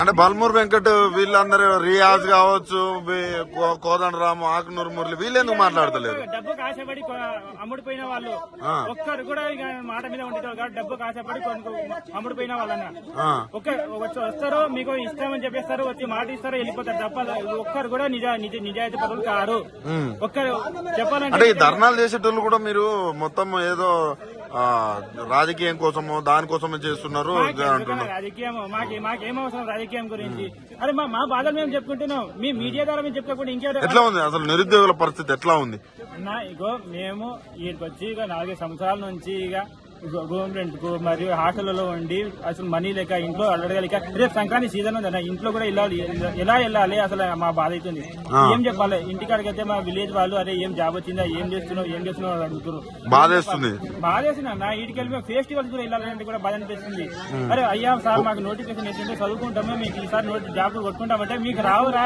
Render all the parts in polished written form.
అంటే బల్మూర్ వెంకట్ వీళ్ళందరూ రియాజ్ కావచ్చు, కోదండరాము, ఆకునూరు మురళి వీళ్ళెందుకు మాట్లాడతలేరు? డబ్బు కాశపడి అమ్ముడిపోయిన వాళ్ళు ఒక్కరు కూడా ఇక మాట మీద ఉండేవారు కాబట్టి డబ్బు కాశపడి అమ్ముడిపోయిన వాళ్ళన్న వస్తారు, మీకు ఇస్తామని చెప్పేస్తారు, వచ్చి మాట ఇస్తారు, వెళ్ళిపోతారు తప్ప ఒక్కరు కూడా నిజాయితీ పరులు కారు. ఒక్కరు చెప్పాలంటే ఈ ధర్నాలు చేసేటోళ్ళు కూడా మీరు మొత్తం ఏదో రాజకీయం కోసమో దానికోసమే చేస్తున్నారు అంటున్నారు. రాజకీయం మాకేం అవసరం రాజకీయం గురించి? అరే మా బాధలు మేము చెప్పుకుంటున్నాం, మీ మీడియా ద్వారా మేము చెప్పుకోకుండా ఇంకెవరు? ఎట్లా ఉంది అసలు నిరుద్యోగుల పరిస్థితి ఎట్లా ఉంది? ఇగో మేము వీటికి వచ్చి ఇక 4 సంవత్సరాల నుంచి ఇక రూమ్ రెంట్ కు మరియు హాస్టల్లో ఉండి అసలు మనీ లేక ఇంట్లో అడగలేక రేపు సంక్రాంతి సీజన్ ఉంది, ఇంట్లో కూడా ఎలా వెళ్ళాలి అసలు మా బాధ అవుతుంది. ఏం చెప్పాలి? ఇంటికాడికి అయితే మా విలేజ్ వాళ్ళు అరే ఏం జాబ్ వచ్చిందా, ఏం చేస్తున్నావు అడుగుతారు. బాధేస్తుంది అన్న. వీటికి వెళ్ళి మేము ఫెస్టివల్స్ కూడా వెళ్ళాలంటే కూడా బాధ అనిపిస్తుంది. అరే అయ్యా సార్ మాకు నోటిఫికేషన్ వేస్తుంటే చదువుకుంటామే, మీకు ఈసారి జాబులు కొట్టుకుంటామంటే మీకు రావురా,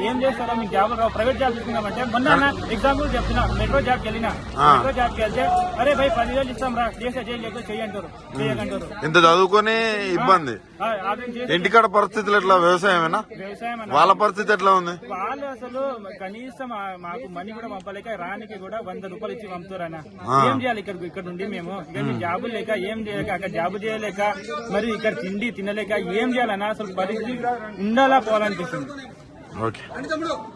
ఏం చేస్తారో మీకు జాబులు రావు, ప్రైవేట్ జాబ్ తీసుకుంటామంటే మొన్న ఎగ్జాంపుల్ చెప్తున్నా, మెట్రో జాబ్కి వెళ్తే అరే భయ్ 10,000 ఇస్తాం రా, చేసే చేయంటారు, చేయకంటారు. ఇంత చదువుకొని ఇబ్బంది. ఇంటికాడ పరిస్థితులు ఎట్లా? వ్యవసాయమేనా? వాళ్ళ పరిస్థితి ఎట్లా ఉంది? వాళ్ళు అసలు కనీసం మాకు మనీ కూడా పంపలేక రానికి కూడా 100 రూపాయలు ఇచ్చి పంపుతారన్న. ఏం చేయాలి ఇక్కడ నుండి మేము? జాబులు లేక ఏం చేయలేక, అక్కడ జాబు చేయలేక, మరి ఇక్కడ తిండి తినలేక ఏం చేయాలన్నా అసలు పరిస్థితి ఉండాలా పోవాలనిపిస్తుంది. ఓకే.